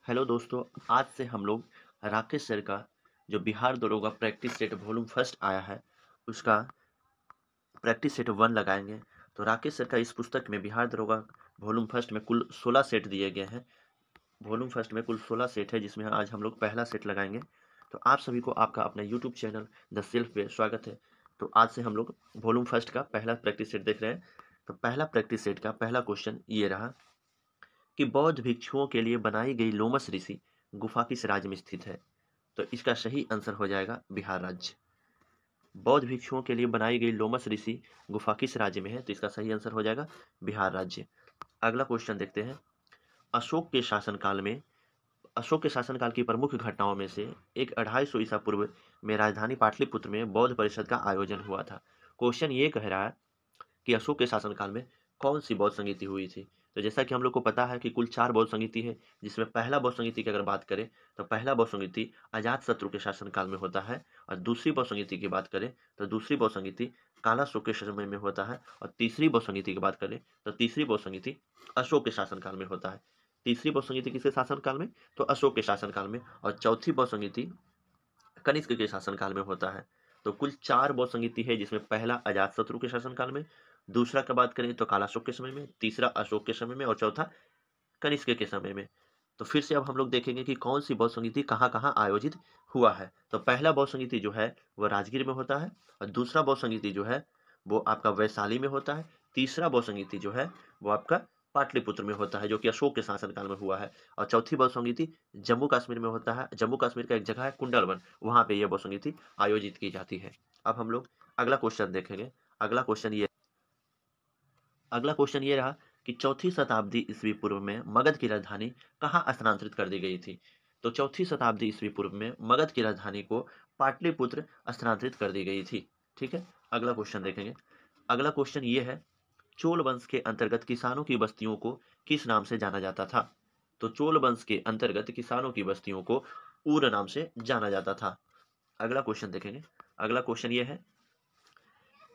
Hello दोस्तों, आज से हम लोग राकेश सर का जो बिहार दरोगा प्रैक्टिस सेट वॉल्यूम फर्स्ट आया है, उसका प्रैक्टिस सेट 1 लगाएंगे। तो राकेश सर का इस पुस्तक में बिहार दरोगा वॉल्यूम फर्स्ट में कुल 16 सेट दिए गए हैं। वॉल्यूम फर्स्ट में कुल 16 सेट है, जिसमें आज हम लोग पहला सेट लगाएंगे। तो आप सभी को आपका अपना यूट्यूब चैनल द सेल्फ पे स्वागत है। तो आज से हम लोग वॉल्यूम फर्स्ट का पहला प्रैक्टिस सेट देख रहे हैं। तो पहला प्रैक्टिस सेट का पहला क्वेश्चन ये रहा कि बौद्ध भिक्षुओं के लिए बनाई गई लोमस ऋषि गुफा किस राज्य में स्थित है। तो इसका सही आंसर हो जाएगा बिहार राज्य। बौद्ध भिक्षुओं के लिए बनाई गई लोमस ऋषि गुफा किस राज्य में है, तो इसका सही आंसर हो जाएगा बिहार राज्य। अगला क्वेश्चन देखते हैं। अशोक के शासनकाल में अशोक के शासनकाल की प्रमुख घटनाओं में से एक 250 ईसा पूर्व में राजधानी पाटलिपुत्र में बौद्ध परिषद का आयोजन हुआ था। क्वेश्चन ये कह रहा है कि अशोक के शासनकाल में कौन सी बौद्ध संगीति हुई थी। तो जैसा कि हम लोग को पता है कि कुल 4 बौद्ध संगीति है, जिसमें पहला बौद्ध संगीति की अगर बात करें तो पहला बौद्ध संगीति अजातशत्रु के शासनकाल में होता है, और दूसरी बौद्ध संगीति की बात करें तो दूसरी बौद्ध संगीति कालाशोक के समय में होता है, और तीसरी बौद्ध संगीति की बात करें तो तीसरी बौद्ध संगीति अशोक के शासनकाल में होता है। तीसरी बौद्ध संगीति किसके शासनकाल में, तो अशोक के शासनकाल में, और चौथी बौद्ध संगीति कनिष्क के शासनकाल में होता है। तो कुल 4 बौद्ध संगीति है, जिसमें पहला अजातशत्रु के शासनकाल में, दूसरा का बात करें तो कालाशोक के समय में, तीसरा अशोक के समय में, और चौथा कनिष्क के समय में। तो फिर से अब हम लोग देखेंगे कि कौन सी बौद्ध संगीति कहाँ कहाँ आयोजित हुआ है। तो पहला बौद्ध संगीति जो है वो राजगीर में होता है, और दूसरा बौद्ध संगीति जो है वो आपका वैशाली में होता है, तीसरा बौद्ध संगीति जो है वो आपका पाटलिपुत्र में होता है, जो कि अशोक के शासनकाल में हुआ है, और चौथी बौद्ध संगीति जम्मू कश्मीर में होता है। जम्मू कश्मीर का एक जगह है कुंडलवन, वहां पे यह बौद्ध संगीति आयोजित की जाती है। अब हम लोग अगला क्वेश्चन देखेंगे। अगला क्वेश्चन ये अगला क्वेश्चन ये रहा कि चौथी शताब्दी ईस्वी पूर्व में मगध की राजधानी कहाँ स्थानांतरित कर दी गई थी। तो चौथी शताब्दी ईस्वी पूर्व में मगध की राजधानी को पाटलिपुत्र स्थानांतरित कर दी गई थी। ठीक है, अगला क्वेश्चन देखेंगे। अगला क्वेश्चन ये है, चोल वंश के अंतर्गत किसानों की बस्तियों को किस नाम से जाना जाता था। तो चोल वंश के अंतर्गत किसानों की बस्तियों को ऊर नाम से जाना जाता था। अगला क्वेश्चन देखेंगे। अगला क्वेश्चन ये है,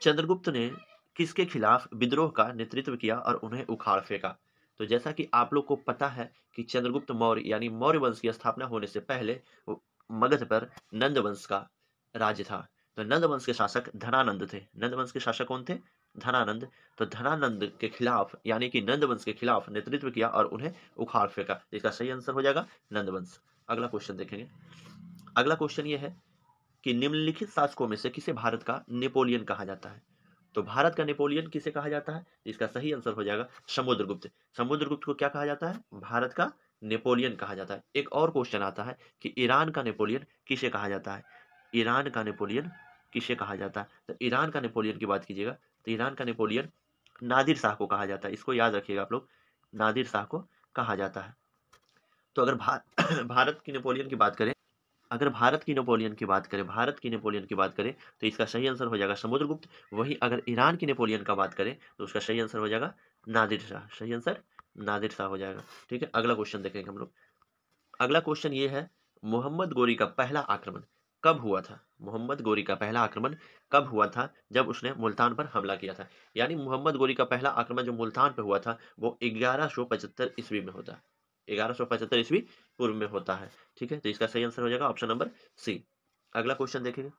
चंद्रगुप्त ने किसके खिलाफ विद्रोह का नेतृत्व किया और उन्हें उखाड़ फेंका। तो जैसा कि आप लोग को पता है कि चंद्रगुप्त मौर्य यानी मौर्य वंश की स्थापना होने से पहले मगध पर नंद वंश का राज्य था। तो नंद वंश के शासक धनानंद थे। नंद वंश के शासक कौन थे, धनानंद। तो धनानंद के खिलाफ यानी कि नंद वंश के खिलाफ नेतृत्व किया और उन्हें उखाड़ फेंका। इसका सही आंसर हो जाएगा नंद वंश। अगला क्वेश्चन देखेंगे। अगला क्वेश्चन ये है कि निम्नलिखित शासकों में से किसे भारत का नेपोलियन कहा जाता है। तो भारत का नेपोलियन किसे कहा जाता है, इसका सही आंसर हो जाएगा समुद्रगुप्त। समुद्रगुप्त को क्या कहा जाता है, भारत का नेपोलियन कहा जाता है। एक और क्वेश्चन आता है कि ईरान का नेपोलियन किसे कहा जाता है। ईरान का नेपोलियन किसे कहा जाता है, तो ईरान का नेपोलियन की बात कीजिएगा तो ईरान का नेपोलियन नादिर शाह को कहा जाता है। इसको याद रखिएगा आप लोग, नादिर शाह को कहा जाता है। तो अगर भारत की नेपोलियन की बात करें अगर भारत की नेपोलियन की बात करें तो इसका सही आंसर हो जाएगा समुद्रगुप्त। वहीं अगर ईरान की नेपोलियन का बात करें तो उसका सही आंसर हो जाएगा नादिर शाह। सही आंसर नादिर शाह हो जाएगा। ठीक है, अगला क्वेश्चन देखेंगे हम लोग। अगला क्वेश्चन ये है, मोहम्मद गोरी का पहला आक्रमण कब हुआ था। मोहम्मद गोरी का पहला आक्रमण कब हुआ था, जब उसने मुल्तान पर हमला किया था। यानी मोहम्मद गोरी का पहला आक्रमण जो मुल्तान पर हुआ था वो 1175 ईस्वी में होता है। 1175 ईस्वी पूर्व में होता है। ठीक है, तो इसका सही आंसर हो जाएगा ऑप्शन नंबर सी। अगला क्वेश्चन देखेंगे।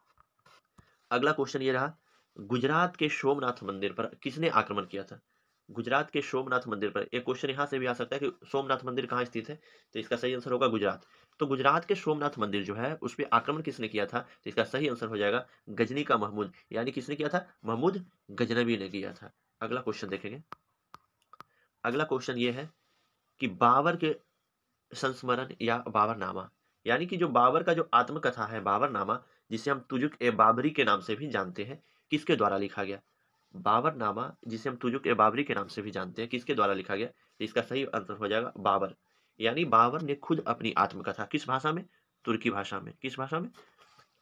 अगला क्वेश्चन ये रहा, गुजरात के सोमनाथ मंदिर पर किसने आक्रमण किया था। गुजरात के सोमनाथ मंदिर पर, एक क्वेश्चन यहां से भी आ सकता है कि सोमनाथ मंदिर कहाँ स्थित है, तो इसका सही आंसर होगा गुजरात। तो गुजरात के सोमनाथ मंदिर जो है उस पर आक्रमण किसने किया था, तो इसका सही आंसर हो जाएगा गजनी का महमूद। यानी किसने किया था, महमूद गजनवी ने किया था। अगला क्वेश्चन देखेंगे। अगला क्वेश्चन ये है कि बाबर के संस्मरण या बाबरनामा, यानी कि जो बाबर का जो आत्मकथा है बाबरनामा, जिसे हम तुजुक ए बाबरी के नाम से भी जानते हैं, किसके द्वारा लिखा गया। बाबरनामा जिसे हम तुजुक ए बाबरी के नाम से भी जानते हैं, किसके द्वारा लिखा गया, तो इसका सही आंसर हो जाएगा बाबर। यानी बाबर ने खुद अपनी आत्मकथा किस भाषा में, तुर्की भाषा में। किस भाषा में,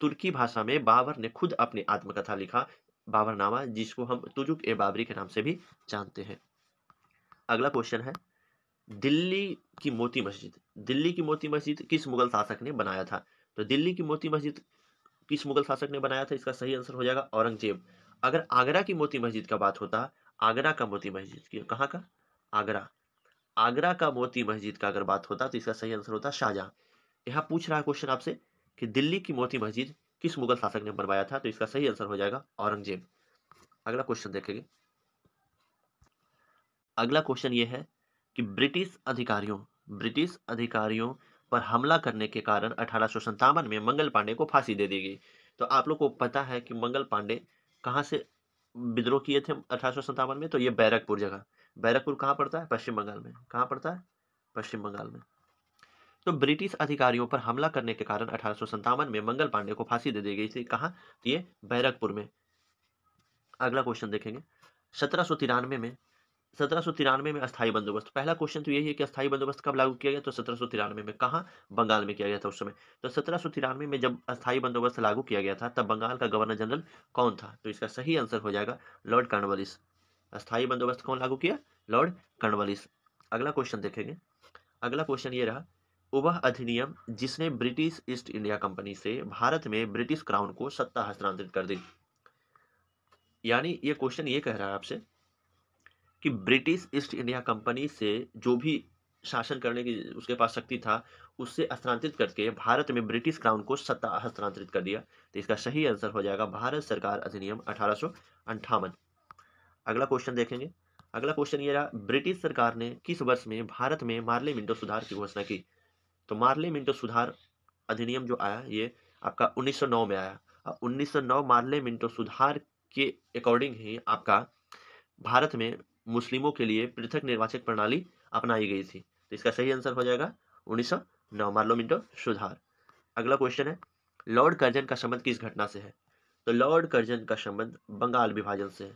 तुर्की भाषा में बाबर ने खुद अपनी आत्मकथा लिखा, बाबरनामा, जिसको हम तुजुक ए बाबरी के नाम से भी जानते हैं। अगला क्वेश्चन है, दिल्ली की मोती मस्जिद दिल्ली की मोती मस्जिद किस मुगल शासक ने बनाया था। तो दिल्ली की मोती मस्जिद किस मुगल शासक ने बनाया था, इसका सही आंसर हो जाएगा औरंगजेब। अगर आगरा की मोती मस्जिद का बात होता, आगरा का मोती मस्जिद की कहाँ का, आगरा आगरा का मोती मस्जिद का अगर बात होता तो इसका सही आंसर होता शाहजहां। यहाँ पूछ रहा है क्वेश्चन आपसे कि दिल्ली की मोती मस्जिद किस मुगल शासक ने बनवाया था, तो इसका सही आंसर हो जाएगा औरंगजेब। अगला क्वेश्चन देखेंगे। अगला क्वेश्चन ये है कि ब्रिटिश अधिकारियों पर हमला करने के कारण 1857 में मंगल पांडे को फांसी दे दी गई। तो आप लोग को पता है कि मंगल पांडे कहाँ से विद्रोह किए थे 1857 में, तो ये बैरकपुर जगह। बैरकपुर कहाँ पड़ता है? पश्चिम बंगाल में। कहाँ पड़ता है? पश्चिम बंगाल में। तो ब्रिटिश अधिकारियों पर हमला करने के कारण 1857 में मंगल पांडे को फांसी दे दी गई थी। कहाँ? तो ये बैरकपुर में। अगला क्वेश्चन देखेंगे। 1793 में 1793 में अस्थाई बंदोबस्त, पहला क्वेश्चन तो यही है कि अस्थाई बंदोबस्त कब लागू किया गया, तो 1793 में। कहाँ? बंगाल में किया गया था उस समय। तो 1793 में जब अस्थाई बंदोबस्त लागू किया गया था तब बंगाल का गवर्नर जनरल कौन था, तो इसका सही आंसर हो जाएगा लॉर्ड कॉर्नवालिस। अस्थाई बंदोबस्त कौन लागू किया? Lord Cornwallis. अगला क्वेश्चन देखेंगे। अगला क्वेश्चन ये रहा, वह अधिनियम जिसने ब्रिटिश ईस्ट इंडिया कंपनी से भारत में ब्रिटिश क्राउन को सत्ता हस्तांतरित कर दी। यानी ये क्वेश्चन ये कह रहा है आपसे कि ब्रिटिश ईस्ट इंडिया कंपनी से जो भी शासन करने की उसके पास शक्ति था उससे हस्तांतरित करके भारत में ब्रिटिश क्राउन को सत्ता हस्तांतरित कर दिया। तो इसका सही आंसर हो जाएगा भारत सरकार अधिनियम 1858। अगला क्वेश्चन देखेंगे। अगला क्वेश्चन ये रहा, ब्रिटिश सरकार ने किस वर्ष में भारत में मार्ले मिंटो सुधार की घोषणा की। तो मार्ले मिंटो सुधार अधिनियम जो आया ये आपका 1909 में आया। 1909 मार्ले मिंटो सुधार के अकॉर्डिंग ही आपका भारत में मुस्लिमों के लिए पृथक निर्वाचक प्रणाली अपनाई गई थी। तो इसका सही आंसर हो जाएगा 1909 मार्लो मिंटो सुधार। अगला क्वेश्चन है, लॉर्ड कर्जन का संबंध किस घटना से है। तो लॉर्ड कर्जन का संबंध बंगाल विभाजन से है।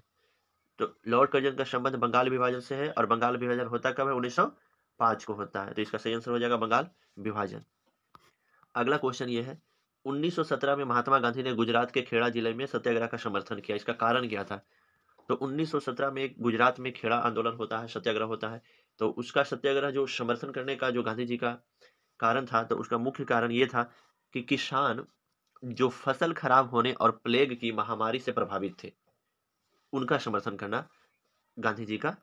तो लॉर्ड कर्जन का संबंध बंगाल विभाजन से है, और बंगाल विभाजन होता कब है? 1905 को होता है। तो इसका सही आंसर हो जाएगा बंगाल विभाजन। अगला क्वेश्चन ये है, 1917 में महात्मा गांधी ने गुजरात के खेड़ा जिले में सत्याग्रह का समर्थन किया, इसका कारण क्या था। तो 1917 में गुजरात में खेड़ा आंदोलन होता है, सत्याग्रह होता है। तो उसका सत्याग्रह जो समर्थन करने का जो गांधी जी का कारण था, तो उसका मुख्य कारण ये था कि किसान जो फसल खराब होने और प्लेग की महामारी से प्रभावित थे उनका समर्थन करना गांधी जी का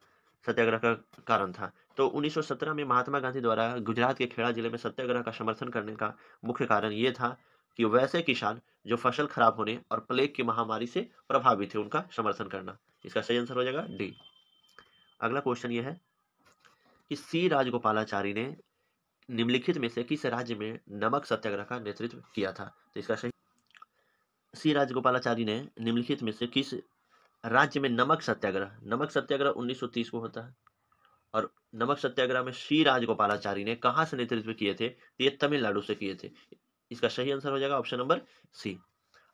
सत्याग्रह का कारण था। तो 1917 में महात्मा गांधी द्वारा गुजरात के खेड़ा जिले में सत्याग्रह का समर्थन करने का मुख्य कारण ये था कि वैसे किसान जो फसल खराब होने और प्लेग की महामारी से प्रभावित थे उनका समर्थन करना। इसका सही आंसर हो जाएगा डी। अगला क्वेश्चन ये है कि सी राजगोपालाचारी ने निम्नलिखित में से किस राज्य में नमक सत्याग्रह का नेतृत्व किया था। तो इसका सही, सी राजगोपालाचारी ने निम्नलिखित में से किस राज्य में नमक सत्याग्रह 1930 को होता है। और नमक सत्याग्रह में सी राजगोपालाचारी ने कहां से नेतृत्व किए थे, तो ये तमिलनाडु से किए थे। इसका सही आंसर हो जाएगा ऑप्शन नंबर सी।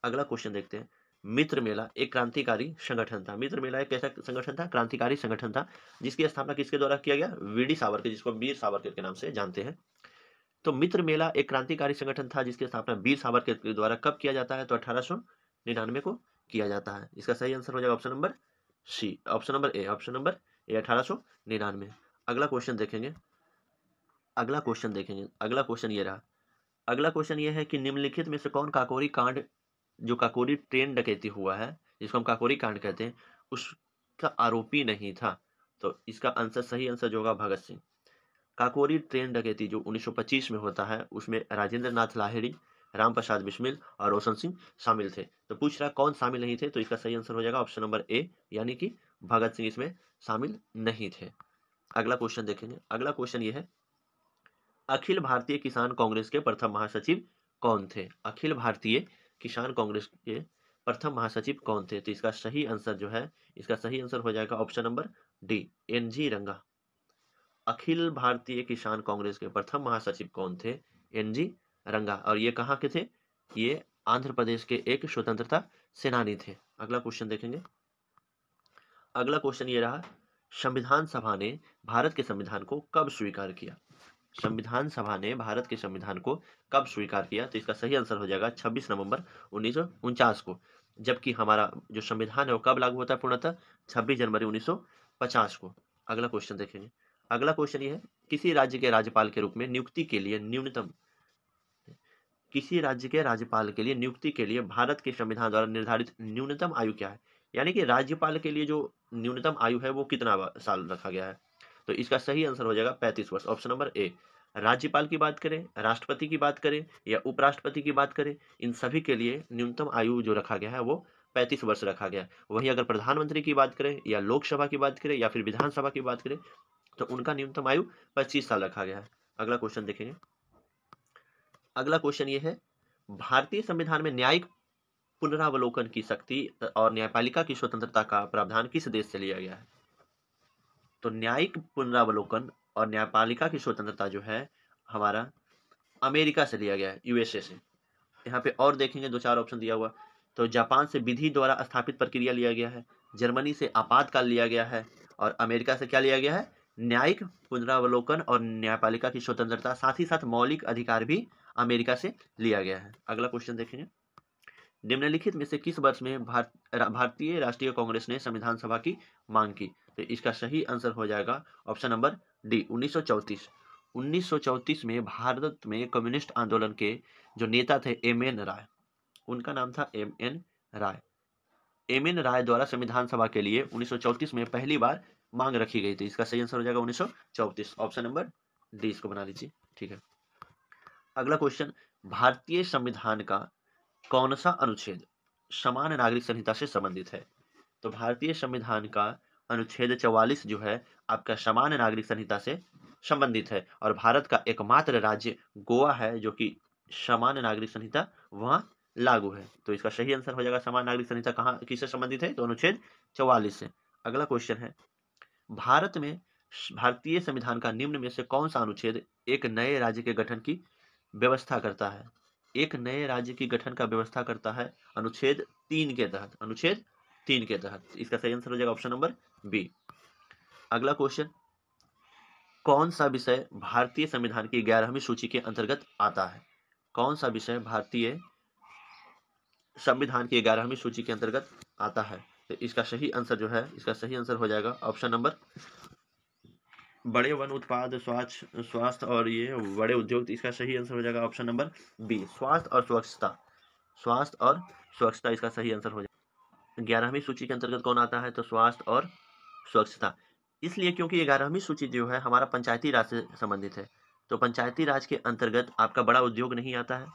अगला क्वेश्चन देखते हैं, मित्र मेला एक क्रांतिकारी संगठन था। मित्र मेला एक कैसा संगठन था? क्रांतिकारी संगठन था, जिसकी स्थापना किसके द्वारा किया गया? वीडी सावरकर, जिसको वीर सावरकर के नाम से जानते हैं। तो मित्र मेला एक क्रांतिकारी संगठन था जिसकी स्थापना वीर सावरकर के द्वारा कब किया जाता है? तो 1899 को किया जाता है। इसका सही आंसर हो जाएगा option number C, option number A, 1899। अगला क्वेश्चन देखेंगे। अगला क्वेश्चन ये रहा। अगला क्वेश्चन ये है कि निम्नलिखित में से कौन काकोरी कांड, जो काकोरी ट्रेन डकैती हुआ है जिसको हम काकोरी कांड कहते हैं, उसका आरोपी नहीं था। तो इसका आंसर, सही आंसर जो होगा भगत सिंह। काकोरी ट्रेन डकैती जो 1925 में होता है उसमें राजेंद्र नाथ लाहिड़ी, राम प्रसाद बिस्मिल और रोशन सिंह शामिल थे। तो पूछ रहा कौन शामिल नहीं थे, तो इसका सही आंसर हो जाएगा ऑप्शन नंबर ए, यानी कि भगत सिंह इसमें शामिल नहीं थे। अगला क्वेश्चन देखेंगे। अगला क्वेश्चन ये है, अखिल भारतीय किसान कांग्रेस के प्रथम महासचिव कौन थे। अखिल भारतीय किसान कांग्रेस के प्रथम महासचिव कौन थे, तो इसका सही आंसर जो है, इसका सही आंसर हो जाएगा ऑप्शन नंबर डी, एनजी रंगा। अखिल भारतीय किसान कांग्रेस के प्रथम महासचिव कौन थे? एनजी रंगा। और ये कहाँ के थे? ये आंध्र प्रदेश के एक स्वतंत्रता सेनानी थे। अगला क्वेश्चन देखेंगे। अगला क्वेश्चन ये रहा, संविधान सभा ने भारत के संविधान को कब स्वीकार किया। संविधान सभा ने भारत के संविधान को कब स्वीकार किया, तो इसका सही आंसर हो जाएगा 26 नवंबर 1949 को। जबकि हमारा जो संविधान है वो कब लागू होता है पूर्णतः? 26 जनवरी 1950 को। अगला क्वेश्चन देखेंगे। अगला क्वेश्चन ये है, किसी राज्य के राज्यपाल के रूप में नियुक्ति के लिए नियुक्ति के लिए भारत के संविधान द्वारा निर्धारित न्यूनतम आयु क्या है। यानी कि राज्यपाल के लिए जो न्यूनतम आयु है वो कितना साल रखा गया है। तो इसका सही आंसर हो जाएगा 35 वर्ष, ऑप्शन नंबर ए। राज्यपाल की बात करें, राष्ट्रपति की बात करें या उपराष्ट्रपति की बात करें, इन सभी के लिए न्यूनतम आयु जो रखा गया है वो 35 वर्ष रखा गया है। वहीं अगर प्रधानमंत्री की बात करें या लोकसभा की बात करें या फिर विधानसभा की बात करें तो उनका न्यूनतम आयु 25 साल रखा गया है। अगला क्वेश्चन देखेंगे। अगला क्वेश्चन ये है, भारतीय संविधान में न्यायिक पुनरावलोकन की शक्ति और न्यायपालिका की स्वतंत्रता का प्रावधान किस देश से लिया गया है? तो न्यायिक पुनरावलोकन और न्यायपालिका की स्वतंत्रता जो है हमारा अमेरिका से लिया गया है, यूएसए से। यहाँ पे और देखेंगे 2-4 ऑप्शन दिया हुआ। तो जापान से विधि द्वारा स्थापित प्रक्रिया लिया गया है, जर्मनी से आपातकाल लिया गया है और अमेरिका से क्या लिया गया है? न्यायिक पुनरावलोकन और न्यायपालिका की स्वतंत्रता, साथ ही साथ मौलिक अधिकार भी अमेरिका से लिया गया है। अगला क्वेश्चन देखेंगे। निम्नलिखित में से किस वर्ष में भारतीय राष्ट्रीय कांग्रेस ने संविधान सभा की मांग की? तो इसका सही आंसर हो जाएगा ऑप्शन नंबर डी, 1934। 1934 में भारत में कम्युनिस्ट आंदोलन के जो नेता थे एम.एन. राय, उनका नाम था एम.एन. राय। एम.एन. राय द्वारा संविधान सभा के लिए 1934 में पहली बार मांग रखी गई थी। इसका सही आंसर हो जाएगा 1934, ऑप्शन नंबर डी, इसको बना लीजिए। ठीक है। अगला क्वेश्चन, भारतीय संविधान का कौन सा अनुच्छेद समान नागरिक संहिता से संबंधित है? तो भारतीय संविधान का अनुच्छेद 44 जो है आपका समान नागरिक संहिता से संबंधित है और भारत का एकमात्र राज्य गोवा है जो कि समान नागरिक संहिता वहां लागू है। तो इसका सही आंसर हो जाएगा समान नागरिक संहिता कहां किससे संबंधित है? तो अनुच्छेद 44 से। अगला क्वेश्चन है, भारत में भारतीय संविधान का निम्न में से कौन सा अनुच्छेद एक नए राज्य के गठन की व्यवस्था करता है? एक नए राज्य की गठन का व्यवस्था करता है अनुच्छेद 3 के तहत, अनुच्छेद 3 के तहत। इसका सही आंसर हो जाएगा ऑप्शन नंबर बी। अगला क्वेश्चन, कौन सा विषय भारतीय संविधान की 11वीं सूची के अंतर्गत आता है? कौन सा विषय भारतीय संविधान की 11वीं सूची के अंतर्गत आता है? तो इसका सही आंसर जो है, इसका सही आंसर हो जाएगा ऑप्शन नंबर बड़े वन उत्पाद, स्वास्थ्य और ये बड़े उद्योग। इसका सही आंसर हो जाएगा ऑप्शन नंबर बी, स्वास्थ्य और स्वच्छता। स्वास्थ्य और स्वच्छता इसका सही आंसर हो जाएगा। 11वीं सूची के अंतर्गत कौन आता है? तो स्वास्थ्य और स्वच्छता। इसलिए क्योंकि 11वीं सूची जो है हमारा पंचायती राज से संबंधित है, तो पंचायती राज के अंतर्गत आपका बड़ा उद्योग नहीं आता है,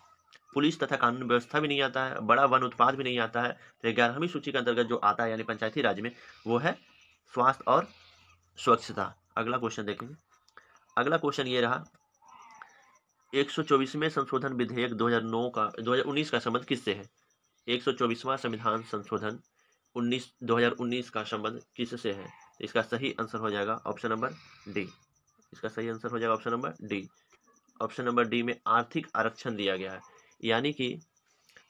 पुलिस तथा कानून व्यवस्था भी नहीं आता है, बड़ा वन उत्पाद भी नहीं आता है। तो 11वीं सूची के अंतर्गत जो आता है यानी पंचायती राज में वो है स्वास्थ्य और स्वच्छता। अगला क्वेश्चन देखेंगे। अगला क्वेश्चन ये रहा, 124वें संशोधन विधेयक 2019 का संबंध किससे है? 124वां संविधान संशोधन 2019 का संबंध किससे है? इसका सही आंसर हो जाएगा ऑप्शन नंबर डी। इसका सही आंसर हो जाएगा option number D. Option number D में आर्थिक आरक्षण दिया गया है, यानी कि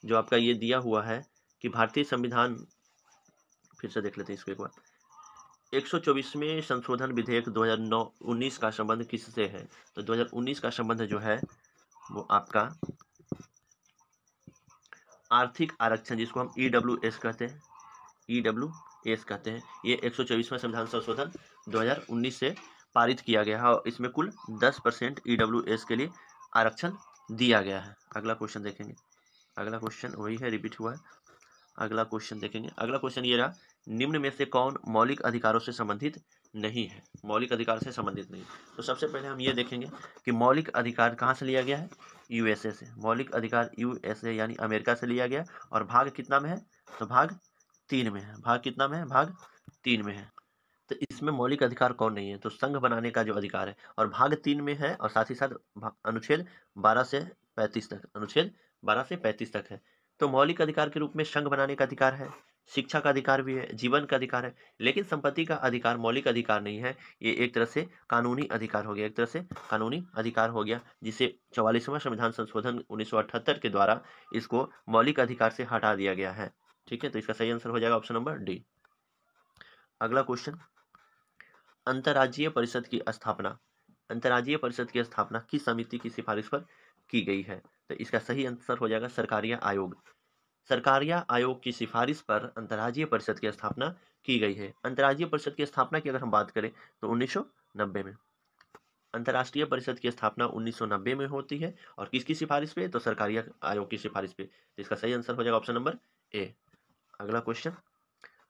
जो आपका ये दिया हुआ है कि भारतीय संविधान, फिर से देख लेते हैं इसको एक बार। 124वें संशोधन विधेयक 2019 का संबंध किससे है? तो 2019 का संबंध जो है वो आपका आर्थिक आरक्षण, जिसको हम EWS कहते हैं, EWS कहते हैं, ये 124वां संविधान संशोधन 2019 से पारित किया गया है और इसमें कुल 10% EWS के लिए आरक्षण दिया गया है। अगला क्वेश्चन देखेंगे। अगला क्वेश्चन वही है, रिपीट हुआ है। अगला क्वेश्चन देखेंगे। अगला क्वेश्चन ये रहा, निम्न में से कौन मौलिक अधिकारों से संबंधित नहीं है? मौलिक अधिकार से संबंधित नहीं। तो सबसे पहले हम ये देखेंगे कि मौलिक अधिकार कहाँ से लिया गया है? यूएसए से। मौलिक अधिकार यूएसए यानी अमेरिका से लिया गया और भाग कितना में है? तो भाग 3 में है। भाग कितना में है? भाग 3 में है। तो इसमें मौलिक अधिकार कौन नहीं है? तो संघ बनाने का जो अधिकार है और भाग 3 में है और साथ ही साथ अनुच्छेद 12 से 35 तक, अनुच्छेद 12 से 35 तक है। तो मौलिक अधिकार के रूप में संघ बनाने का अधिकार है, शिक्षा का अधिकार भी है, जीवन का अधिकार है, लेकिन संपत्ति का अधिकार मौलिक अधिकार नहीं है। ये एक तरह से कानूनी अधिकार हो गया, एक तरह से कानूनी अधिकार हो गया, जिसे 44वां संविधान संशोधन 1978 के द्वारा इसको मौलिक अधिकार से हटा दिया गया है। ठीक है, तो इसका सही आंसर हो जाएगा ऑप्शन नंबर डी। अगला क्वेश्चन, अंतर्राज्यीय परिषद की स्थापना, अंतर्राज्यीय परिषद की स्थापना किस समिति की सिफारिश पर की गई है? तो इसका सही आंसर हो जाएगा सरकारिया आयोग। सरकारिया आयोग की सिफारिश पर अंतर्राज्यीय परिषद की स्थापना की गई है। अंतर्राज्यीय परिषद की स्थापना की अगर हम बात करें तो 1990 में। अंतर्राष्ट्रीय परिषद की स्थापना 1990 में होती है और किसकी सिफारिश पे? तो सरकारिया आयोग की सिफारिश पे। तो इसका सही आंसर हो जाएगा ऑप्शन नंबर ए। अगला क्वेश्चन,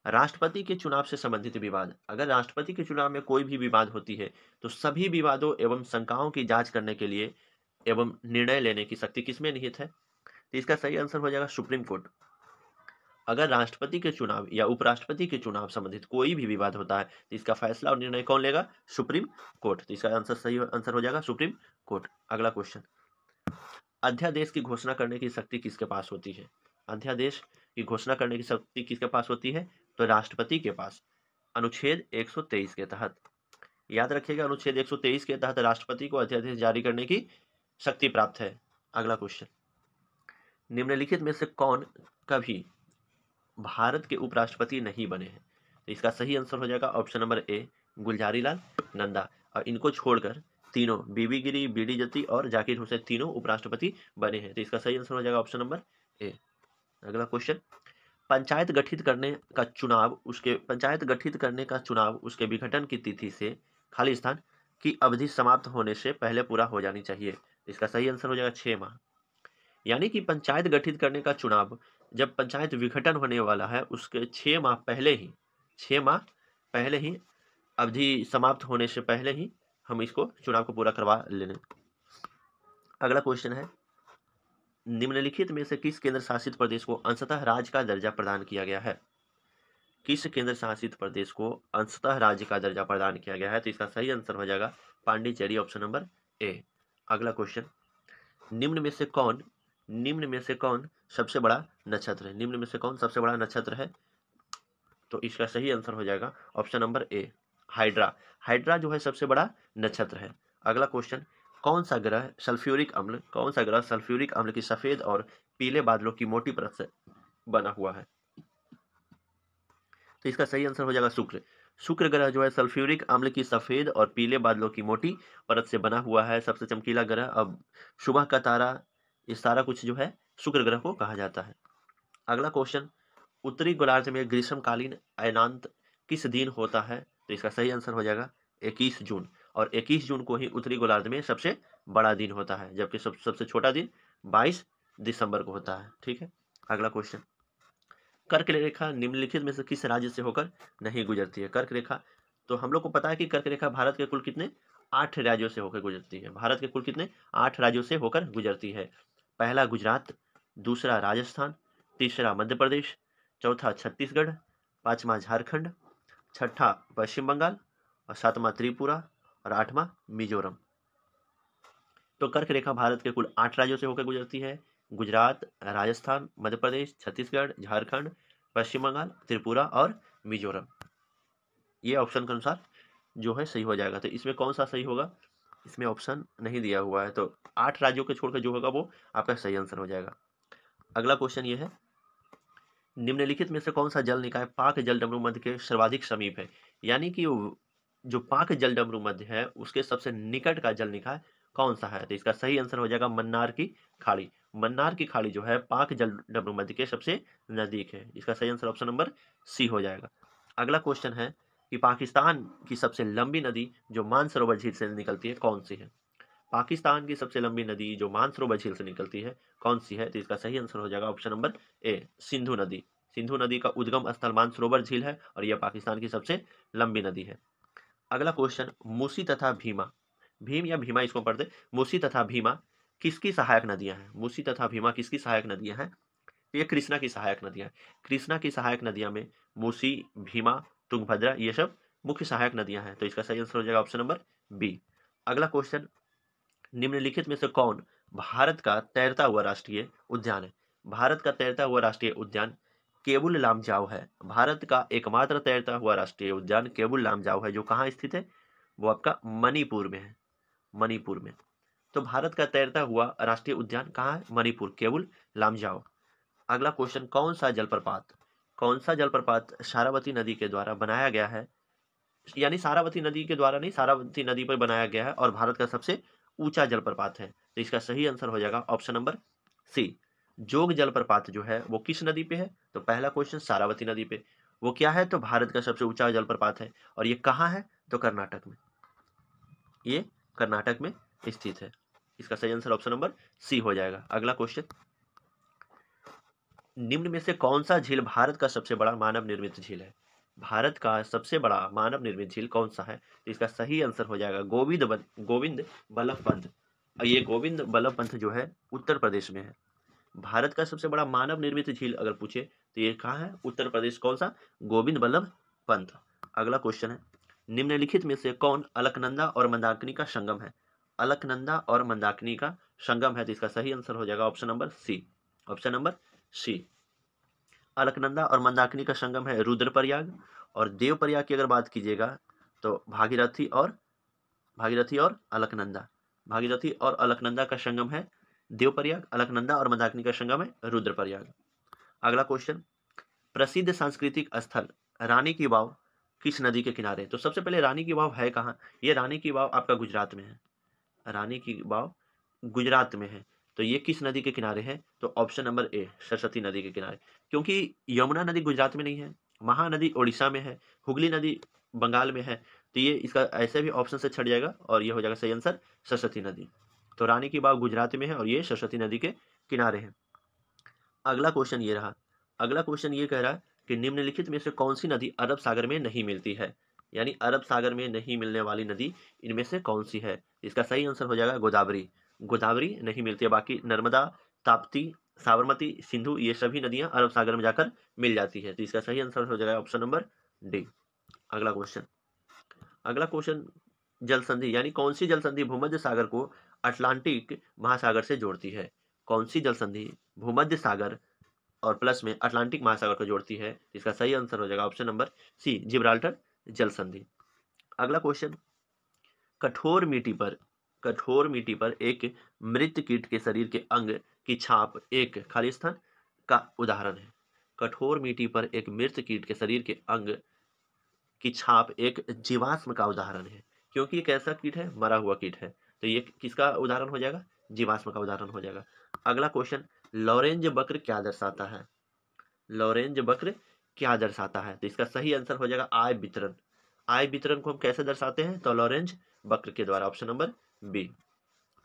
राष्ट्रपति के चुनाव से संबंधित विवाद। अगर राष्ट्रपति के चुनाव में कोई भी विवाद होती है तो सभी विवादों एवं शंकाओं की जांच करने के लिए एवं निर्णय लेने की शक्ति किसमें निहित है? तो इसका सही आंसर हो जाएगा सुप्रीम कोर्ट। अगर राष्ट्रपति के चुनाव या उपराष्ट्रपति के चुनाव संबंधित कोई भी विवाद होता है तो इसका फैसला और निर्णय कौन लेगा? Supreme court. तो इसका आंसर सही आंसर हो जाएगा सुप्रीम कोर्ट। अगला क्वेश्चन, अध्यादेश की घोषणा करने की शक्ति किसके पास होती है? अध्यादेश की घोषणा करने की शक्ति किसके पास होती है? तो राष्ट्रपति के पास। अनुच्छेद 123 के तहत, याद रखिएगा, अनुच्छेद 123 के तहत राष्ट्रपति को अध्यादेश जारी करने की शक्ति प्राप्त है। अगला क्वेश्चन, निम्नलिखित में से कौन कभी भारत के उपराष्ट्रपति नहीं बने हैं? तो इसका सही आंसर हो जाएगा ऑप्शन नंबर ए, गुलजारी लाल नंदा। और इनको छोड़कर तीनों, बीबी गिरी, बीडी जत्ती और जाकिर हुसैन, तीनों उपराष्ट्रपति बने हैं। तो इसका सही आंसर हो जाएगा ऑप्शन नंबर ए। अगला क्वेश्चन, पंचायत गठित करने का चुनाव उसके विघटन की तिथि से खाली स्थान की अवधि समाप्त होने से पहले पूरा हो जानी चाहिए। इसका सही आंसर हो जाएगा 6 माह। यानी कि पंचायत गठित करने का चुनाव जब पंचायत विघटन होने वाला है उसके 6 माह पहले ही अवधि समाप्त होने से पहले ही हम इसको चुनाव को पूरा करवा लेने। अगला क्वेश्चन है, निम्नलिखित में से किस केंद्र शासित प्रदेश को अंशतः राज्य का दर्जा प्रदान किया गया है? किस केंद्र शासित प्रदेश को अंशतः राज्य का दर्जा प्रदान किया गया है? तो इसका सही आंसर हो जाएगा पांडिचेरी, ऑप्शन नंबर ए। अगला क्वेश्चन, निम्न में से कौन सबसे बड़ा नक्षत्र है? निम्न में से कौन सबसे बड़ा नक्षत्र है? तो इसका सही आंसर हो जाएगा ऑप्शन नंबर ए, हाइड्रा। हाइड्रा जो है सबसे बड़ा नक्षत्र है। अगला क्वेश्चन, कौन सा ग्रह सल्फ्यूरिक अम्ल की सफेद और पीले बादलों की मोटी परत से बना हुआ है? तो इसका सही आंसर हो जाएगा शुक्र। शुक्र ग्रह जो है सल्फ्यूरिक अम्ल की सफेद और पीले बादलों की मोटी परत से बना हुआ है, सबसे चमकीला ग्रह। अब सुबह का तारा, ये सारा कुछ जो है शुक्र ग्रह को कहा जाता है। अगला क्वेश्चन, उत्तरी गोलार्ध में ग्रीष्मकालीन अयनांत किस दिन होता है? तो इसका सही आंसर हो जाएगा 21 जून। और 21 जून को ही उत्तरी गोलार्ध में सबसे बड़ा दिन होता है, जबकि सबसे छोटा दिन 22 दिसंबर को होता है। ठीक है। अगला क्वेश्चन, कर्क रेखा निम्नलिखित में से किस राज्य से होकर नहीं गुजरती है? कर्क रेखा, तो हम लोग को पता है कि कर्क रेखा भारत के कुल कितने 8 राज्यों से होकर गुजरती है। भारत के कुल कितने 8 राज्यों से होकर गुजरती है। पहला गुजरात, दूसरा राजस्थान, तीसरा मध्य प्रदेश, चौथा छत्तीसगढ़, पांचवा झारखंड, छठा पश्चिम बंगाल और सातवां त्रिपुरा और आठवां मिजोरम। तो कर्क रेखा भारत के कुल 8 राज्यों से होकर गुजरती है। गुजरात, राजस्थान, मध्य प्रदेश, छत्तीसगढ़, झारखंड, पश्चिम बंगाल, त्रिपुरा और मिजोरम। ये ऑप्शन के अनुसार जो है सही हो जाएगा। तो इसमें कौन सा सही होगा? इसमें ऑप्शन नहीं दिया हुआ है, तो 8 राज्यों के छोड़कर जो होगा वो आपका सही आंसर हो जाएगा। अगला क्वेश्चन ये है, निम्नलिखित में से कौन सा जल निकाय पाक जलडमरू मध्य के सर्वाधिक समीप है? यानी कि जो पाक जलडमरू मध्य है उसके सबसे निकट का जल निकाय कौन सा है? तो इसका सही आंसर हो जाएगा मन्नार की खाड़ी। मन्नार की खाड़ी जो है पाक जलडमरू मध्य के सबसे नजदीक है। इसका सही आंसर ऑप्शन नंबर सी हो जाएगा। अगला क्वेश्चन है कि पाकिस्तान की सबसे लंबी नदी जो मानसरोवर झील से निकलती है कौन सी है? पाकिस्तान की सबसे लंबी नदी जो मानसरोवर झील से निकलती है कौन सी है? तो इसका सही आंसर हो जाएगा ऑप्शन नंबर ए, सिंधु नदी। सिंधु नदी का उद्गम स्थल मानसरोवर झील है और यह पाकिस्तान की सबसे लंबी नदी है। अगला क्वेश्चन, मूसी तथा भीमा, भीम या भीमा इसको पढ़ते, मूसी तथा भीमा किसकी सहायक नदियां हैं? मूसी तथा भीमा किसकी सहायक नदियां हैं? तो ये कृष्णा की सहायक नदियां। कृष्णा की सहायक नदियां में मूसी, भीमा, तुंगभद्रा ये सब मुख्य सहायक नदियां हैं। तो इसका सही आंसर हो जाएगा ऑप्शन नंबर बी। अगला क्वेश्चन, निम्नलिखित में से कौन भारत का तैरता हुआ राष्ट्रीय उद्यान है? भारत का तैरता हुआ राष्ट्रीय उद्यान केबुल लामजाओ है। भारत का एकमात्र तैरता हुआ राष्ट्रीय उद्यान केबुल लामजाओ है, जो कहाँ स्थित है? वो आपका मणिपुर में है, मणिपुर में। तो भारत का तैरता हुआ राष्ट्रीय उद्यान कहाँ है? मणिपुर, केबुल लामजाओ। अगला क्वेश्चन, कौन सा जलप्रपात शारावती नदी के द्वारा बनाया गया है? यानी सारावती नदी के द्वारा नहीं, सारावती नदी पर बनाया गया है और भारत का सबसे ऊंचा जलप्रपात है। तो इसका सही आंसर हो जाएगा ऑप्शन नंबर सी, जोग जलप्रपात जो है वो किस नदी पे है? तो पहला क्वेश्चन सारावती नदी पे। वो क्या है? तो भारत का सबसे ऊंचा जलप्रपात है। और ये कहाँ है? तो कर्नाटक में, ये कर्नाटक में स्थित है। इसका सही आंसर ऑप्शन नंबर सी हो जाएगा। अगला क्वेश्चन, निम्न में से कौन सा झील भारत का सबसे बड़ा मानव निर्मित झील है? भारत का सबसे बड़ा मानव निर्मित झील कौन सा है? तो इसका सही आंसर हो जाएगा गोविंद बल्लभ पंत। और ये गोविंद बल्लभ पंत जो है उत्तर प्रदेश में है। भारत का सबसे बड़ा मानव निर्मित झील अगर पूछे तो ये कहाँ है? उत्तर प्रदेश। कौन सा? गोविंद बल्लभ पंत। अगला क्वेश्चन है, निम्नलिखित में से कौन अलकनंदा और मंदाकिनी का संगम है? अलकनंदा और मंदाकिनी का संगम है, तो इसका सही आंसर हो जाएगा option number C. Option number C. Alaknanda और मंदाकिनी का संगम है रुद्रप्रयाग। और देवप्रयाग की अगर बात कीजिएगा तो भागीरथी और अलकनंदा। भागीरथी और अलकनंदा का संगम है देवप्रयाग। अलकनंदा और मंदाकिनी का संगम है रुद्रप्रयाग। अगला क्वेश्चन, प्रसिद्ध सांस्कृतिक स्थल रानी की वाव किस नदी के किनारे? तो सबसे पहले रानी की वाव है कहाँ? ये रानी की वाव आपका गुजरात में है। रानी की वाव गुजरात में है, तो ये किस नदी के किनारे है? तो ऑप्शन नंबर ए, सरस्वती नदी के किनारे। क्योंकि यमुना नदी गुजरात में नहीं है, महानदी ओडिशा में है, हुगली नदी बंगाल में है, तो ये इसका ऐसे भी ऑप्शन से छट जाएगा और ये हो जाएगा सही आंसर सरस्वती नदी। तो रानी की वाव गुजरात में है और ये सरस्वती नदी के किनारे है। अगला क्वेश्चन ये रहा। अगला क्वेश्चन ये कह रहा है कि निम्नलिखित में से कौन सी नदी अरब सागर में नहीं मिलती है? यानी अरब सागर में नहीं मिलने वाली नदी इनमें से कौन सी है? इसका सही आंसर हो जाएगा गोदावरी। गोदावरी नहीं मिलती है, बाकी नर्मदा, ताप्ती, साबरमती, सिंधु ये सभी नदियां अरब सागर में जाकर मिल जाती है, तो इसका सही आंसर हो जाएगा ऑप्शन नंबर डी। अगला क्वेश्चन, जल संधि यानी कौन सी जल संधि भूमध्य सागर को अटलांटिक महासागर से जोड़ती है? कौन सी जल संधि भूमध्य सागर और प्लस में अटलांटिक महासागर को जोड़ती है? इसका सही आंसर हो जाएगा ऑप्शन नंबर सी, जिब्राल्टर जल संधि। अगला क्वेश्चन, कठोर मिट्टी पर एक मृत कीट के शरीर के अंग की छाप एक खाली स्थान का उदाहरण है। कठोर मिट्टी पर एक मृत कीट के शरीर के अंग की छाप एक जीवाश्म का उदाहरण है। क्योंकि ये कैसा कीट है? मरा हुआ कीट है, तो ये किसका उदाहरण हो जाएगा? जीवाश्म का उदाहरण हो जाएगा। अगला क्वेश्चन, लॉरेंज वक्र क्या दर्शाता है? लॉरेंज वक्र क्या दर्शाता है? तो इसका सही आंसर हो जाएगा आय वितरण। आय वितरण को हम कैसे दर्शाते हैं? तो लॉरेंज वक्र के द्वारा, ऑप्शन नंबर बी।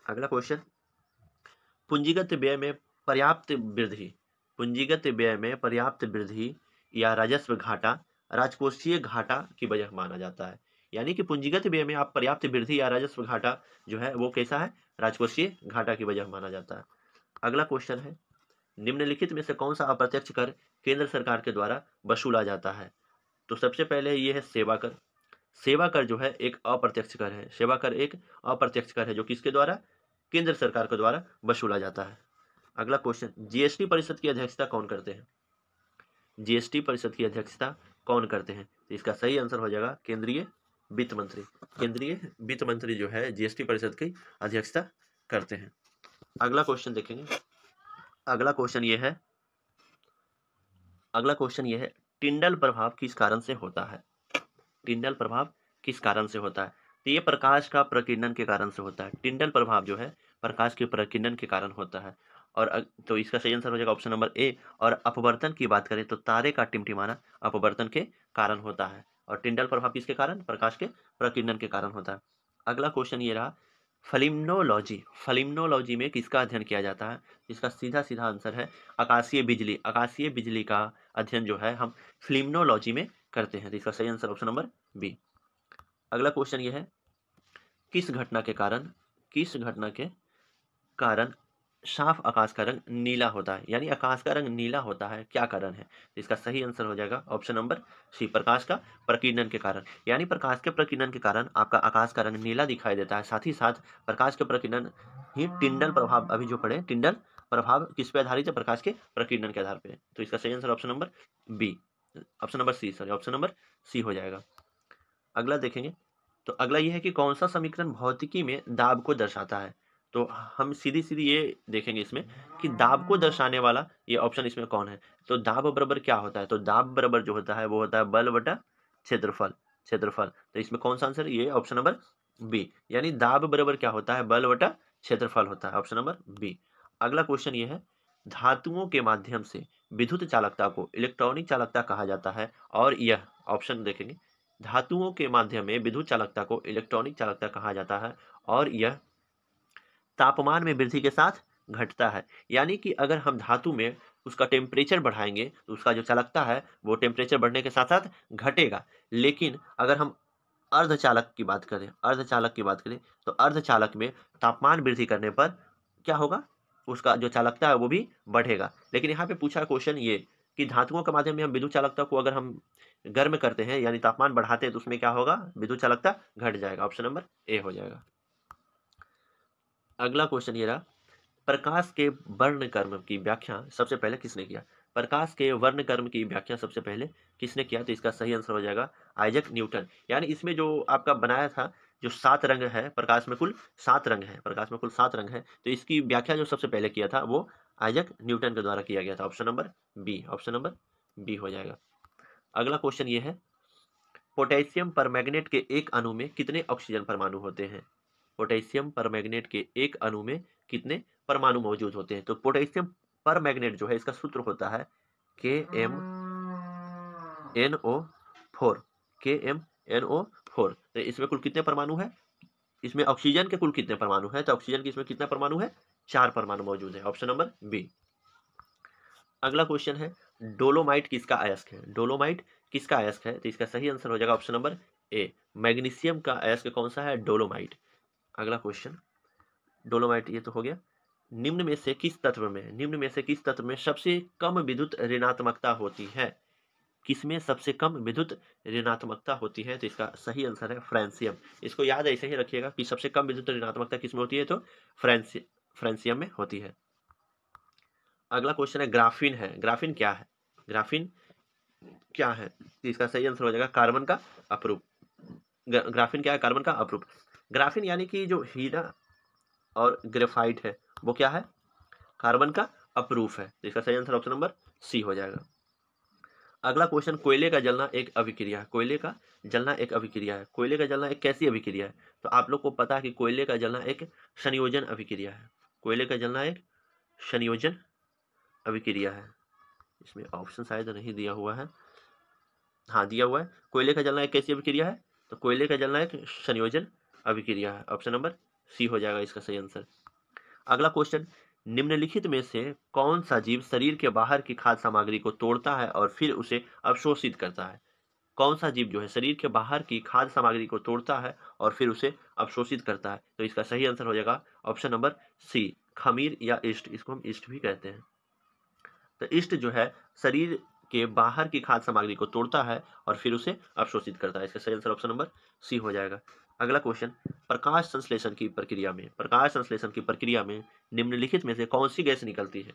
अगला क्वेश्चन, पूंजीगत व्यय में पर्याप्त वृद्धि या राजस्व घाटा राजकोषीय घाटा की वजह माना जाता है। यानी कि पूंजीगत व्यय में आप पर्याप्त वृद्धि या राजस्व घाटा जो है वो कैसा है? राजकोषीय घाटा की वजह माना जाता है। अगला क्वेश्चन है, निम्नलिखित में से कौन सा अप्रत्यक्ष कर केंद्र सरकार के द्वारा वसूला जाता है? तो सबसे पहले ये है सेवा कर। सेवा कर जो है एक अप्रत्यक्ष कर है। सेवा कर एक अप्रत्यक्ष कर है जो किसके द्वारा? केंद्र सरकार के द्वारा वसूला जाता है। अगला क्वेश्चन, जीएसटी परिषद की अध्यक्षता कौन करते हैं? जीएसटी परिषद की अध्यक्षता कौन करते हैं? तो इसका सही आंसर हो जाएगा केंद्रीय वित्त मंत्री। केंद्रीय वित्त मंत्री जो है जीएसटी परिषद की अध्यक्षता करते हैं। अगला क्वेश्चन देखेंगे। अगला क्वेश्चन ये है टिंडल प्रभाव किस कारण से होता है? टिंडल प्रभाव किस कारण से होता है? तो ये प्रकाश का प्रकीर्णन के कारण से होता है। टिंडल प्रभाव जो है प्रकाश के प्रकीर्णन के कारण होता है। और तो इसका सही आंसर हो जाएगा ऑप्शन नंबर ए। और अपवर्तन की बात करें तो तारे का टिमटिमाना अपवर्तन के कारण होता है। और टिंडल प्रभाव किसके कारण? प्रकाश के प्रकीर्णन के कारण होता है। अगला क्वेश्चन ये रहा, फलिम्नोलॉजी में किसका अध्ययन किया जाता है? इसका सीधा सीधा आंसर है आकाशीय बिजली। आकाशीय बिजली का अध्ययन जो है हम फिल्मोलॉजी में करते हैं, तो इसका सही आंसर ऑप्शन नंबर बी। अगला क्वेश्चन ये है, किस घटना के कारण साफ आकाश का रंग नीला होता है? यानी आकाश का रंग नीला होता है, क्या कारण है? तो इसका सही आंसर हो जाएगा ऑप्शन नंबर सी, प्रकाश का प्रकीर्णन के कारण। यानी प्रकाश के प्रकीर्णन के कारण आपका आकाश का रंग नीला दिखाई देता है। साथ ही साथ प्रकाश के प्रकीर्णन ही टिंडल प्रभाव, अभी जो पढ़े टिंडल प्रभाव किस पे आधारित है? प्रकाश के प्रकीर्णन के आधार पे। तो इसका सही answer option number B, option number C हो जाएगा। अगला देखेंगे, तो अगला यह है कि कौन सा समीकरण भौतिकी में दाब को दर्शाता है? तो हम सीधी सीधी ये देखेंगे इसमें कि दाब को दर्शाने वाला ये ऑप्शन इसमें कौन है? तो दाब बराबर क्या होता है? तो दाब बराबर जो होता है वो होता है बल बटा क्षेत्रफल। तो इसमें कौन सा आंसर? ये ऑप्शन नंबर बी, यानी दाब बराबर क्या होता है? बल बटा क्षेत्रफल होता है, ऑप्शन नंबर बी। अगला क्वेश्चन ये है, धातुओं के माध्यम से विद्युत चालकता को इलेक्ट्रॉनिक चालकता कहा जाता है। और यह ऑप्शन देखेंगे, धातुओं के माध्यम में विद्युत चालकता को इलेक्ट्रॉनिक चालकता कहा जाता है और यह तापमान में वृद्धि के साथ घटता है। यानी कि अगर हम धातु में उसका टेम्परेचर बढ़ाएंगे तो उसका जो चालकता है वो टेम्परेचर बढ़ने के साथ साथ घटेगा। लेकिन अगर हम अर्धचालक की बात करें, तो अर्धचालक में तापमान वृद्धि करने पर क्या होगा, उसका जो चालकता है वो भी बढ़ेगा। लेकिन यहाँ पे पूछा क्वेश्चन ये कि धातुओं के माध्यम में हम विद्युत चालकता को अगर हम गर्म करते हैं यानी तापमान बढ़ाते हैं तो उसमें क्या होगा, विद्युत चालकता घट जाएगा। ऑप्शन नंबर ए हो जाएगा। अगला क्वेश्चन ये रहा, प्रकाश के वर्ण कर्म की व्याख्या सबसे पहले किसने किया? प्रकाश के वर्ण कर्म की व्याख्या सबसे पहले किसने किया? तो इसका सही आंसर हो जाएगा आइजैक न्यूटन। यानी इसमें जो आपका बनाया था, जो 7 रंग है, प्रकाश में कुल 7 रंग है, तो इसकी व्याख्या जो सबसे पहले किया था वो आइजैक न्यूटन के द्वारा किया गया था। ऑप्शन नंबर बी हो जाएगा। अगला क्वेश्चन ये है, पोटेशियम परमैंगनेट के एक अणु में कितने ऑक्सीजन परमाणु होते हैं? पोटेशियम परमैंगनेट के एक अणु में कितने परमाणु मौजूद होते हैं? तो पोटेशियम परमैंगनेट जो है इसका सूत्र होता है KMnO4। तो इसमें कुल कितने परमाणु है? इसमें ऑक्सीजन के कुल कितने परमाणु है? तो ऑक्सीजन के इसमें कितना परमाणु है? 4 परमाणु मौजूद है। Option number B. अगला क्वेश्चन है, डोलोमाइट किसका अयस्क है? डोलोमाइट किसका अयस्क है? तो इसका सही आंसर हो जाएगा ऑप्शन नंबर ए, मैग्नीशियम का अयस्क कौन सा है? डोलोमाइट। अगला क्वेश्चन, डोलोमाइट ये तो हो गया। निम्न में से किस तत्व में सबसे कम विद्युत ऋणात्मकता होती है? किसमें सबसे कम विद्युत ऋणात्मकता होती है? तो इसका सही आंसर है फ्रांसियम। इसको याद ऐसे ही रखिएगा कि सबसे कम विद्युत ऋणात्मकता किसमें होती है? तो फ्रांसियम में होती है। अगला क्वेश्चन है, ग्राफीन ग्राफीन क्या है? तो इसका सही आंसर हो जाएगा कार्बन का अपरूप। ग्राफीन क्या है? कार्बन का अपरूप। ग्राफीन यानी कि जो हीरा और ग्रेफाइट है वो क्या है? कार्बन का अपरूप है। तो इसका सही आंसर ऑप्शन नंबर सी हो जाएगा। अगला क्वेश्चन, कोयले का जलना एक अभिक्रिया है। कोयले का जलना एक कैसी अभिक्रिया है? तो आप लोग को पता है कि कोयले का जलना एक संयोजन अभिक्रिया है। इसमें ऑप्शन शायद नहीं दिया हुआ है, हाँ दिया हुआ है। कोयले का जलना एक कैसी अभिक्रिया है? तो कोयले का जलना एक संयोजन अभिक्रिया है। ऑप्शन नंबर सी हो जाएगा इसका सही आंसर। अगला क्वेश्चन, निम्नलिखित में से कौन सा जीव शरीर के बाहर की खाद्य सामग्री को तोड़ता है और फिर उसे अवशोषित करता है? कौन सा जीव जो है शरीर के बाहर की खाद्य सामग्री को तोड़ता है और फिर उसे अवशोषित करता है? तो इसका सही आंसर हो जाएगा ऑप्शन नंबर सी, खमीर या ईस्ट। इसको हम ईस्ट भी कहते हैं। तो ईस्ट जो है शरीर के बाहर की खाद्य सामग्री को तोड़ता है और फिर उसे अवशोषित करता है। इसका सही आंसर ऑप्शन नंबर सी हो जाएगा। अगला क्वेश्चन, प्रकाश संश्लेषण की प्रक्रिया में निम्नलिखित में से कौन सी गैस निकलती है?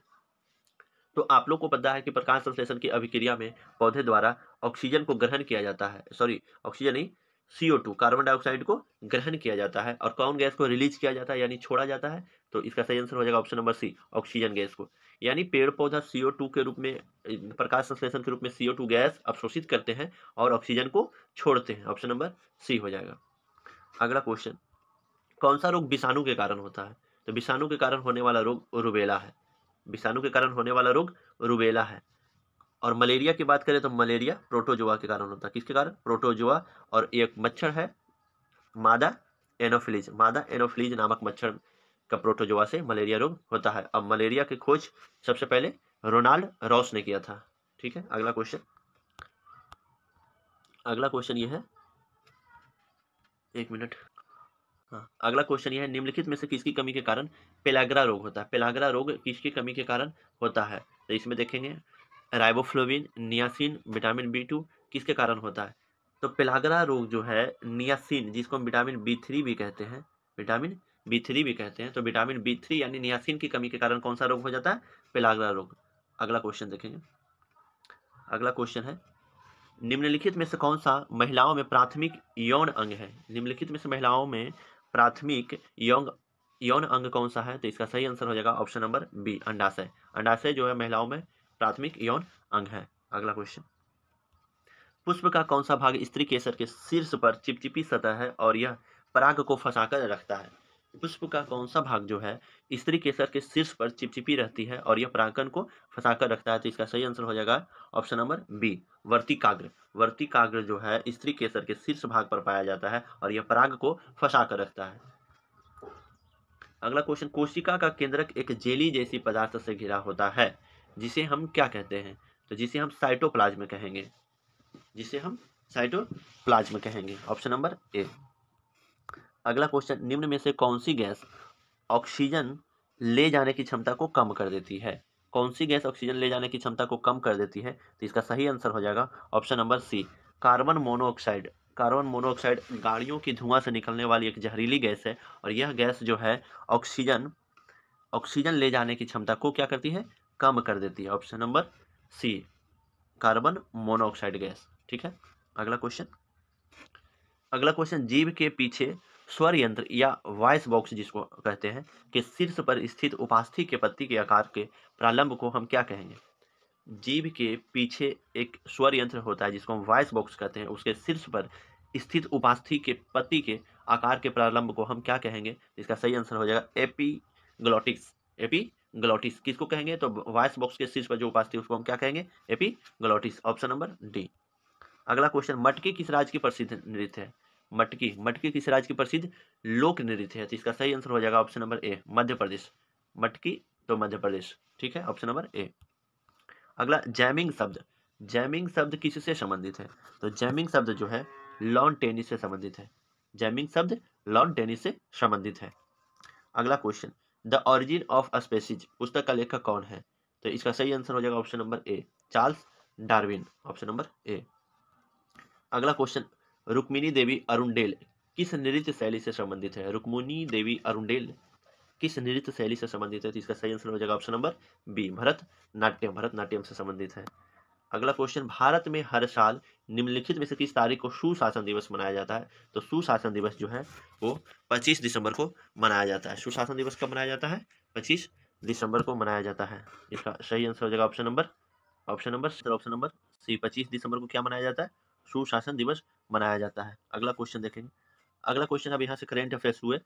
तो आप लोग को पता है कि प्रकाश संश्लेषण की अभिक्रिया में पौधे द्वारा ऑक्सीजन को ग्रहण किया जाता है, ऑक्सीजन नहीं, CO2 कार्बन डाइऑक्साइड को ग्रहण किया जाता है और कौन गैस को रिलीज किया जाता है यानी छोड़ा जाता है? तो इसका सही आंसर हो जाएगा option number C, oxygen gas को। यानी पेड़ पौधा CO2 के रूप में, प्रकाश संश्लेषण के रूप में CO2 गैस अवशोषित करते हैं और ऑक्सीजन को छोड़ते हैं। ऑप्शन नंबर सी हो जाएगा। अगला क्वेश्चन, कौन सा रोग विषाणु के कारण होता है? तो विषाणु के कारण होने वाला रोग रुबेला है। और मलेरिया की बात करें तो मलेरिया प्रोटोजोआ के कारण होता है। किसके कारण? प्रोटोजोआ। और एक मच्छर है मादा एनोफिलीज नामक मच्छर का प्रोटोजोआ से मलेरिया रोग होता है। अब मलेरिया की खोज सबसे पहले रोनाल्ड रॉस ने किया था। ठीक है, अगला क्वेश्चन ये है, एक मिनट। हाँ, अगला क्वेश्चन ये है, निम्नलिखित में से किसकी कमी के कारण पेलाग्रा रोग होता है? पेलाग्रा रोग किसकी कमी के कारण होता है? तो इसमें देखेंगे राइबोफ्लोविन, नियासिन, विटामिन B2 किसके कारण होता है? तो पेलाग्रा रोग जो है नियासिन, जिसको हम विटामिन B3 भी कहते हैं, तो विटामिन B3 यानी नियासिन की कमी के कारण कौन सा रोग हो जाता है? पेलाग्रा रोग। अगला क्वेश्चन देखेंगे। अगला क्वेश्चन है, निम्नलिखित में से कौन सा महिलाओं में प्राथमिक यौन अंग है? निम्नलिखित में से महिलाओं में प्राथमिक यौन अंग कौन सा है? तो इसका सही आंसर हो जाएगा ऑप्शन नंबर बी, अंडाशय। अंडाशय जो है महिलाओं में प्राथमिक यौन अंग है। अगला क्वेश्चन, पुष्प का कौन सा भाग स्त्री केसर के शीर्ष पर चिपचिपी सतह है और यह पराग को फंसाकर रखता है? पुष्प का कौन सा भाग जो है स्त्री केसर के शीर्ष पर चिपचिपी रहती है और यह परागकण को फंसाकर रखता है? तो इसका सही आंसर हो जाएगा ऑप्शन नंबर बी, वर्तिकाग्र। वर्तिकाग्र जो है स्त्री केसर के शीर्ष भाग पर पाया जाता है और यह पराग को फंसाकर रखता है। अगला क्वेश्चन, कोशिका का केंद्रक एक जेली जैसी पदार्थ से घिरा होता है। जिसे हम क्या कहते हैं, तो जिसे हम साइटोप्लाज्म कहेंगे, जिसे हम साइटोप्लाज्म कहेंगे। ऑप्शन नंबर ए। अगला क्वेश्चन, निम्न में से कौन सी गैस ऑक्सीजन ले जाने की क्षमता को कम कर देती है? कौन सी गैस ऑक्सीजन ले जाने की क्षमता को कम कर देती है? तो इसका सही आंसर हो जाएगा option number C, carbon monoxide. Carbon monoxide गाड़ियों की धुआं से निकलने वाली एक जहरीली गैस है, और यह गैस जो है ऑक्सीजन ले जाने की क्षमता को क्या करती है, कम कर देती है। Option number C, carbon monoxide gas. ठीक है। अगला क्वेश्चन, जीव के पीछे स्वर यंत्र या वॉइस बॉक्स जिसको कहते हैं के शीर्ष पर स्थित उपास्थि के पत्ती के आकार के प्रारंभ को हम क्या कहेंगे? जीव के पीछे एक स्वर यंत्र होता है जिसको हम वॉइस बॉक्स कहते हैं, उसके शीर्ष पर स्थित उपास्थि के पत्ती के आकार के प्रारंभ को हम क्या कहेंगे? इसका सही आंसर हो जाएगा एपीग्लॉटिस। एपीग्लॉटिस किसको कहेंगे? तो वॉइस बॉक्स के शीर्ष पर जो उपास्थि उसको हम क्या कहेंगे? एपीग्लॉटिस। Option number D. अगला क्वेश्चन, मटकी किस राज्य की प्रसिद्ध नृत्य है? मटकी किस राज्य की प्रसिद्ध लोक नृत्य है? तो इसका सही आंसर हो जाएगा ऑप्शन नंबर ए, मध्य प्रदेश। मटकी तो मध्य प्रदेश। ठीक है, ऑप्शन नंबर ए। अगला, जैमिंग शब्द किससे संबंधित है? तो जैमिंग शब्द जो है लॉन टेनिस से संबंधित है। जैमिंग शब्द लॉन टेनिस से संबंधित है। अगला question, the origin of species पुस्तक का लेखक कौन है? तो इसका सही आंसर हो जाएगा ऑप्शन नंबर ए, चार्ल्स डार्विन। ऑप्शन नंबर ए। अगला क्वेश्चन, रुक्मिणी देवी अरुंडेल किस नृत्य शैली से संबंधित है? रुक्मिणी देवी अरुंडेल किस नृत्य शैली से संबंधित है? तो इसका सही आंसर हो जाएगा ऑप्शन नंबर बी, भरतनाट्यम से संबंधित है। अगला क्वेश्चन, भारत में हर साल निम्नलिखित में से किस तारीख को सुशासन दिवस मनाया जाता है? तो सुशासन दिवस जो है वो 25 दिसंबर को मनाया जाता है। सुशासन दिवस कब मनाया जाता है? 25 दिसंबर को मनाया जाता है। इसका सही आंसर हो जाएगा ऑप्शन नंबर सी, 25 दिसंबर को क्या मनाया जाता है? सुशासन दिवस मनाया जाता है। अगला क्वेश्चन देखेंगे। अगला क्वेश्चन अब यहाँ से करेंट अफेयर्स हुए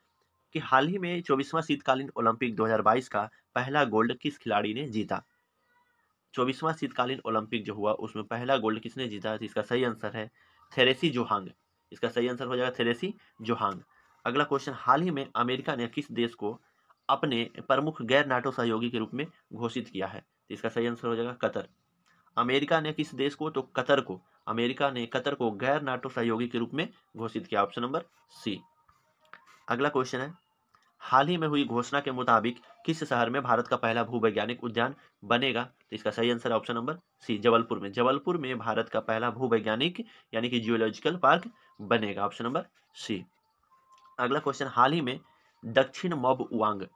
कि हाल ही में 24वां शीतकालीन ओलंपिक 2022 का पहला गोल्ड किस खिलाड़ी ने जीता? 24वां शीतकालीन ओलंपिक जो हुआ उसमें पहला गोल्ड किसने जीता? तो इसका सही आंसर है थेरेसी जोहांग। इसका सही आंसर हो जाएगा थेरेसी जोहांग। अगला क्वेश्चन, हाल ही में अमेरिका ने किस देश को अपने प्रमुख गैर नाटो सहयोगी के रूप में घोषित किया है? तो इसका सही आंसर हो जाएगा कतर। अमेरिका ने किस देश को? तो कतर को। अमेरिका ने कतर को गैर नाटो सहयोगी के रूप में घोषित किया। Option number C. अगला क्वेश्चन है, हाल ही में हुई घोषणा के मुताबिक किस शहर में भारत का पहला भूवैज्ञानिक उद्यान बनेगा? तो इसका सही answer option number C, Jabalpur में। जबलपुर में भारत का पहला भूवैज्ञानिक यानी कि जियोलॉजिकल पार्क बनेगा। Option number C. अगला क्वेश्चन, हाल ही में दक्षिण मोब उआंग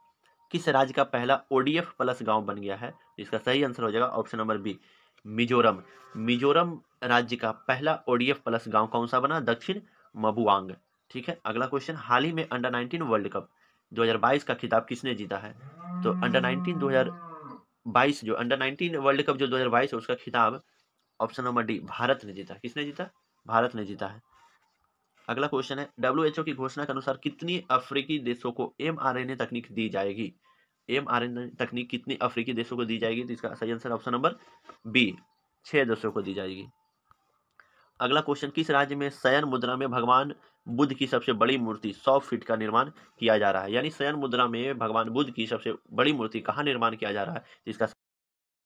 किस राज्य का पहला ODF प्लस गांव बन गया है? इसका सही आंसर हो जाएगा option number B, Mizoram. Mizoram राज्य का पहला ODF प्लस गांव कौन सा बना? दक्षिण मबुआंग। ठीक है। अगला क्वेश्चन, हाल ही में अंडर 19 वर्ल्ड कप 2022 का खिताब किसने जीता है? तो अंडर 19 2022 जो अंडर 19 वर्ल्ड कप जो 2022 है उसका खिताब ऑप्शन नंबर डी, भारत ने जीता। किसने जीता? भारत ने जीता है। अगला क्वेश्चन है, WHO की घोषणा के अनुसार कितनी अफ्रीकी देशों को mRNA तकनीक दी जाएगी? mRNA तकनीक कितनी अफ्रीकी देशों को दी जाएगी? तो इसका सही आंसर ऑप्शन नंबर बी, 6 देशों को दी जाएगी। अगला क्वेश्चन, किस राज्य में शयन मुद्रा में भगवान बुद्ध की सबसे बड़ी मूर्ति 100 फीट का निर्माण किया जा रहा है? यानी शयन मुद्रा में भगवान बुद्ध की सबसे बड़ी मूर्ति कहाँ निर्माण किया जा रहा है? इसका